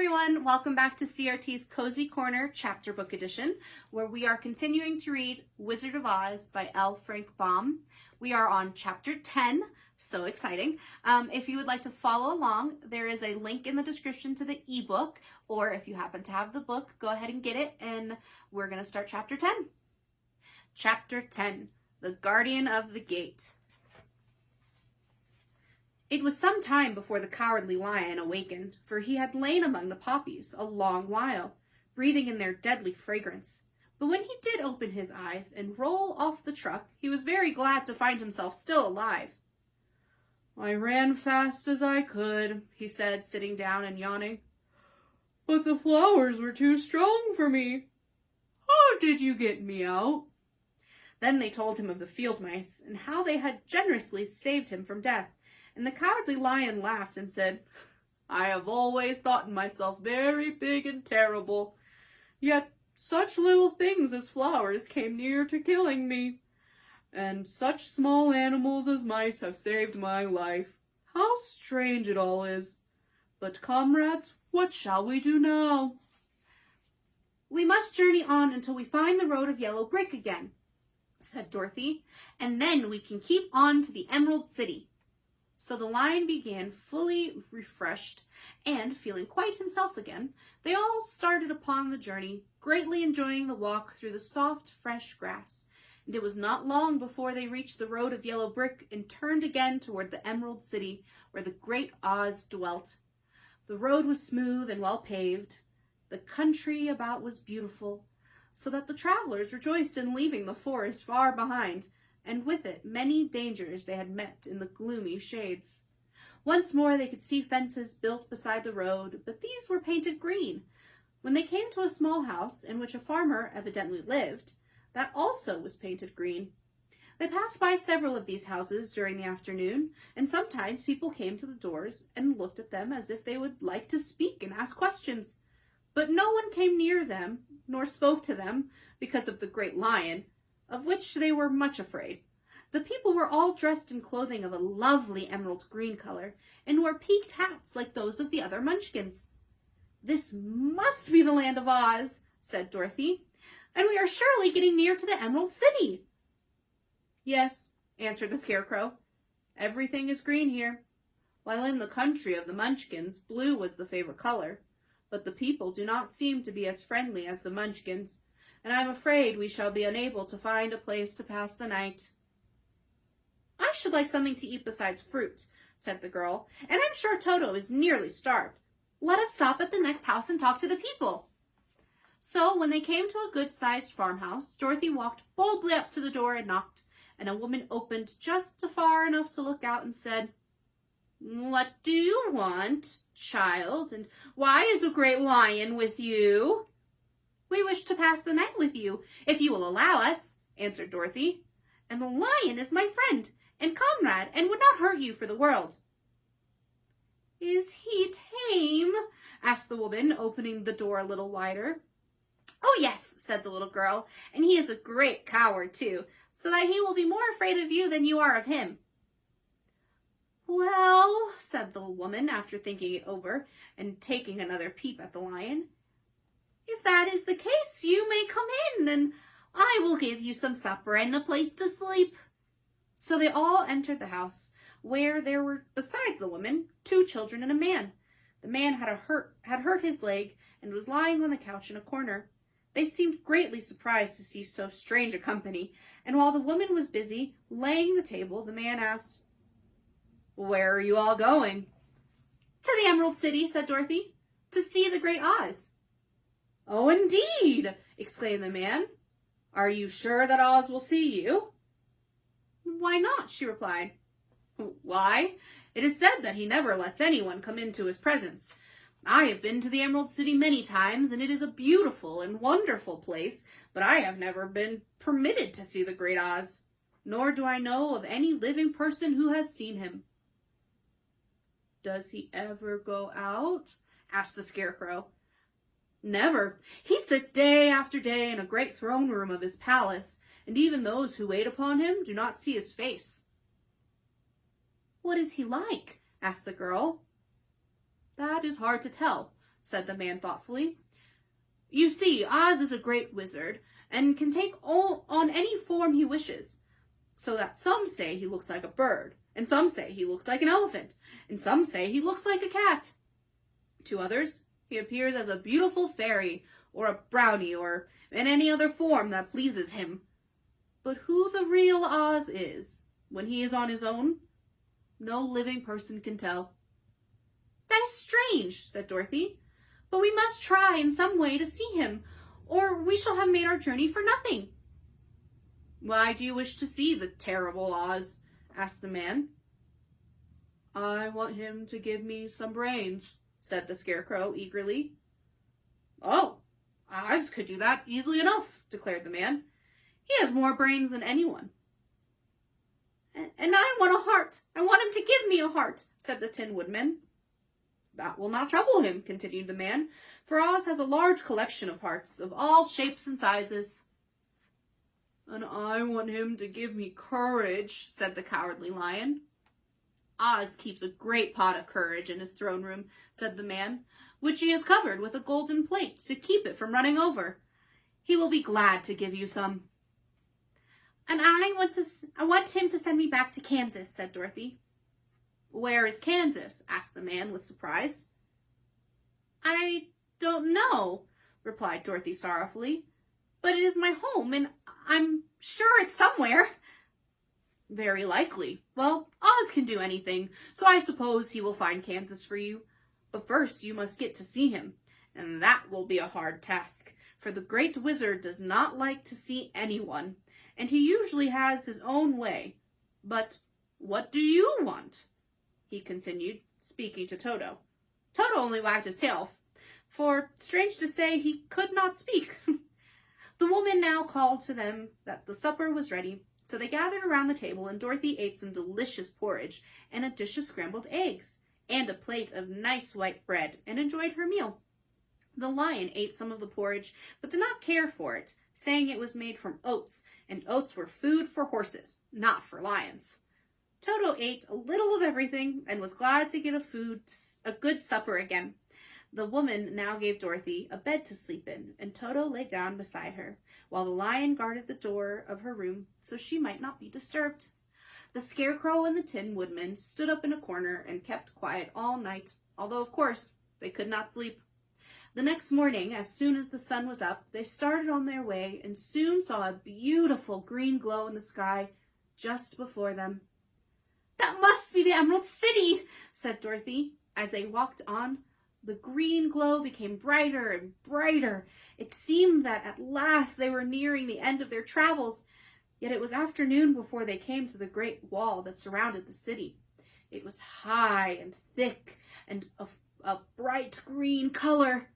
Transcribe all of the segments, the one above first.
everyone, welcome back to CRT's Cozy Corner Chapter Book Edition, where we are continuing to read Wizard of Oz by L. Frank Baum. We are on Chapter 10, so exciting. If you would like to follow along, there is a link in the description to the ebook, or if you happen to have the book, go ahead and get it, and we're going to start Chapter 10. Chapter 10, The Guardian of the Gate. It was some time before the Cowardly Lion awakened, for he had lain among the poppies a long while, breathing in their deadly fragrance. But when he did open his eyes and roll off the truck, he was very glad to find himself still alive. "I ran fast as I could," he said, sitting down and yawning. "But the flowers were too strong for me. How did you get me out?" Then they told him of the field mice, and how they had generously saved him from death. And the Cowardly Lion laughed and said, "I have always thought myself very big and terrible, yet such little things as flowers came near to killing me, and such small animals as mice have saved my life. How strange it all is! But comrades, what shall we do now?" "We must journey on until we find the road of yellow brick again," said Dorothy, "and then we can keep on to the Emerald City." So the lion began, fully refreshed and feeling quite himself again. They all started upon the journey, greatly enjoying the walk through the soft, fresh grass. And it was not long before they reached the road of yellow brick and turned again toward the Emerald City, where the great Oz dwelt. The road was smooth and well paved. The country about was beautiful, so that the travelers rejoiced in leaving the forest far behind, and with it many dangers they had met in the gloomy shades. Once more they could see fences built beside the road, but these were painted green. When they came to a small house in which a farmer evidently lived, that also was painted green. They passed by several of these houses during the afternoon, and sometimes people came to the doors and looked at them as if they would like to speak and ask questions. But no one came near them, nor spoke to them, because of the great lion, of which they were much afraid. The people were all dressed in clothing of a lovely emerald green color, and wore peaked hats like those of the other Munchkins. "This must be the land of Oz," said Dorothy, "and we are surely getting near to the Emerald City." "Yes," answered the Scarecrow. "Everything is green here. While in the country of the Munchkins, blue was the favorite color. But the people do not seem to be as friendly as the Munchkins, and I'm afraid we shall be unable to find a place to pass the night." "I should like something to eat besides fruit," said the girl, "and I'm sure Toto is nearly starved. Let us stop at the next house and talk to the people." So when they came to a good-sized farmhouse, Dorothy walked boldly up to the door and knocked, and a woman opened just far enough to look out and said, "What do you want, child, and why is a great lion with you?" "We wish to pass the night with you, if you will allow us," answered Dorothy. "And the lion is my friend and comrade, and would not hurt you for the world." "Is he tame?" asked the woman, opening the door a little wider. "Oh, yes," said the little girl, "and he is a great coward, too, so that he will be more afraid of you than you are of him." "Well," said the woman, after thinking it over and taking another peep at the lion, "if that is the case, you may come in, and I will give you some supper and a place to sleep." So they all entered the house, where there were, besides the woman, 2 children and a man. The man had hurt his leg and was lying on the couch in a corner. They seemed greatly surprised to see so strange a company, and while the woman was busy laying the table, the man asked, "Where are you all going?" "To the Emerald City," said Dorothy, "to see the great Oz." "Oh, indeed!" exclaimed the man. "Are you sure that Oz will see you?" "Why not?" she replied. "Why? It is said that he never lets anyone come into his presence. I have been to the Emerald City many times, and it is a beautiful and wonderful place, but I have never been permitted to see the great Oz, nor do I know of any living person who has seen him." "Does he ever go out?" asked the Scarecrow. "Never. He sits day after day in a great throne room of his palace, and even those who wait upon him do not see his face." "What is he like?" asked the girl. "That is hard to tell. said the man thoughtfully. You see, Oz is a great wizard and can take on any form he wishes, so that some say he looks like a bird, and some say he looks like an elephant, and some say he looks like a cat. To others, he appears as a beautiful fairy, or a brownie, or in any other form that pleases him. But who the real Oz is, when he is on his own, no living person can tell. That is strange, said Dorothy, but we must try in some way to see him, or we shall have made our journey for nothing. Why do you wish to see the terrible Oz? Asked the man. I want him to give me some brains, said the Scarecrow eagerly. Oh, Oz could do that easily enough, declared the man. He has more brains than anyone. And I want a heart. I want him to give me a heart, said the Tin Woodman. That will not trouble him, continued the man, for Oz has a large collection of hearts of all shapes and sizes. And I want him to give me courage, said the Cowardly Lion. Oz keeps a great pot of courage in his throne room, said the man, which he has covered with a golden plate to keep it from running over. He will be glad to give you some. And I want him to send me back to Kansas, said Dorothy. Where is Kansas? Asked the man with surprise. I don't know, replied Dorothy sorrowfully, but it is my home, and I'm sure it's somewhere. Very likely. Well, Oz can do anything, so I suppose he will find Kansas for you. But first you must get to see him, and that will be a hard task, for the great wizard does not like to see anyone, and he usually has his own way. But what do you want? He continued, speaking to Toto. Toto only wagged his tail, for, strange to say, he could not speak. The woman now called to them that the supper was ready, so they gathered around the table, and Dorothy ate some delicious porridge and a dish of scrambled eggs, and a plate of nice white bread, and enjoyed her meal. The lion ate some of the porridge, but did not care for it, saying it was made from oats, and oats were food for horses, not for lions. Toto ate a little of everything, and was glad to get a good supper again. The woman now gave Dorothy a bed to sleep in, and Toto lay down beside her, while the lion guarded the door of her room, so she might not be disturbed. The Scarecrow and the Tin Woodman stood up in a corner and kept quiet all night, although, of course, they could not sleep. The next morning, as soon as the sun was up, they started on their way and soon saw a beautiful green glow in the sky just before them. That must be the Emerald City, said Dorothy. As they walked on, the green glow became brighter and brighter. It seemed that at last they were nearing the end of their travels, yet it was afternoon before they came to the great wall that surrounded the city. It was high and thick and of a bright green color.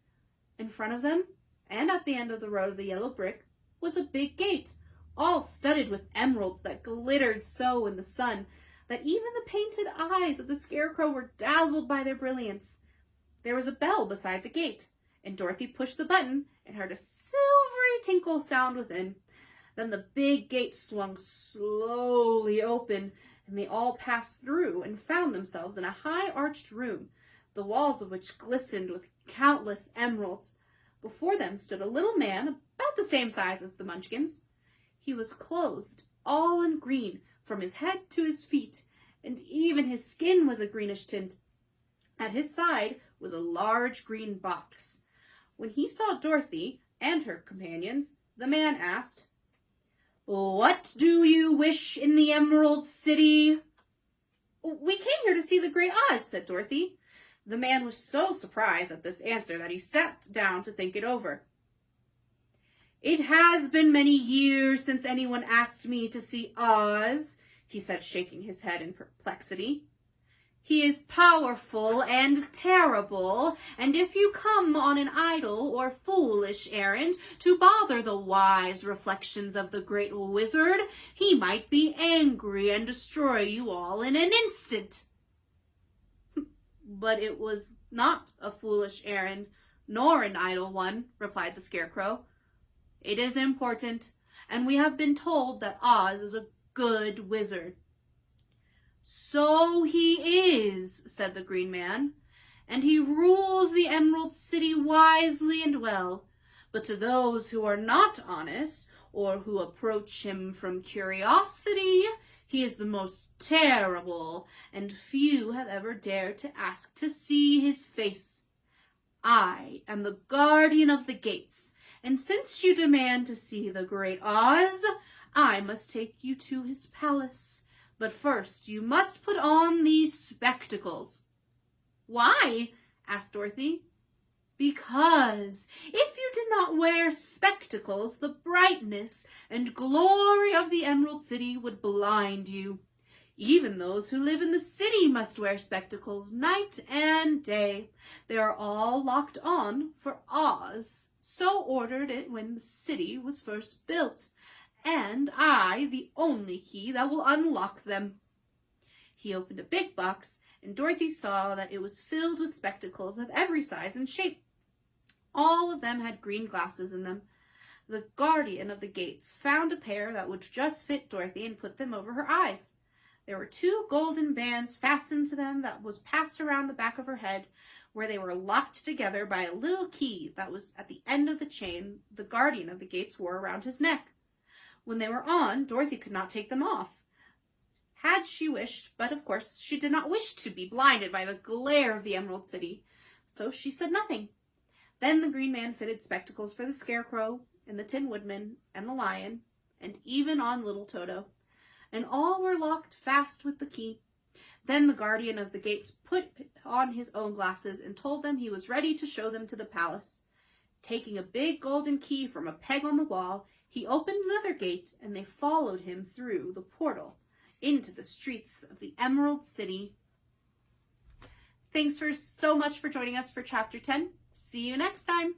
In front of them, and at the end of the road of the yellow brick, was a big gate, all studded with emeralds that glittered so in the sun that even the painted eyes of the Scarecrow were dazzled by their brilliance. There was a bell beside the gate, and Dorothy pushed the button and heard a silvery tinkle sound within. Then the big gate swung slowly open, and they all passed through and found themselves in a high-arched room, the walls of which glistened with countless emeralds. Before them stood a little man about the same size as the Munchkins. He was clothed all in green from his head to his feet, and even his skin was a greenish tint. At his side was a large green box. When he saw Dorothy and her companions, the man asked, "What do you wish in the Emerald City?" "We came here to see the Great Oz," said Dorothy. The man was so surprised at this answer that he sat down to think it over. "It has been many years since anyone asked me to see Oz," he said, shaking his head in perplexity. "He is powerful and terrible, and if you come on an idle or foolish errand to bother the wise reflections of the great wizard, he might be angry and destroy you all in an instant." "But it was not a foolish errand, nor an idle one," replied the Scarecrow. "It is important, and we have been told that Oz is a good wizard." "So he is," said the Green Man, and he rules the Emerald City wisely and well. But to those who are not honest, or who approach him from curiosity, he is the most terrible, and few have ever dared to ask to see his face. I am the guardian of the gates, and since you demand to see the great Oz, I must take you to his palace. But first you must put on these spectacles." "Why?" asked Dorothy. "Because if you did not wear spectacles, the brightness and glory of the Emerald City would blind you. Even those who live in the city must wear spectacles night and day. They are all locked on, for Oz so ordered it when the city was first built, and I the only key that will unlock them." He opened a big box, and Dorothy saw that it was filled with spectacles of every size and shape. All of them had green glasses in them. The guardian of the gates found a pair that would just fit Dorothy and put them over her eyes. There were 2 golden bands fastened to them that was passed around the back of her head, where they were locked together by a little key that was at the end of the chain the guardian of the gates wore around his neck. When they were on, Dorothy could not take them off, had she wished, but of course she did not wish to be blinded by the glare of the Emerald City, so she said nothing. Then the Green Man fitted spectacles for the Scarecrow, and the Tin Woodman, and the Lion, and even on little Toto, and all were locked fast with the key. Then the guardian of the gates put on his own glasses and told them he was ready to show them to the palace. Taking a big golden key from a peg on the wall, he opened another gate, and they followed him through the portal into the streets of the Emerald City. Thanks so much for joining us for Chapter 10. See you next time.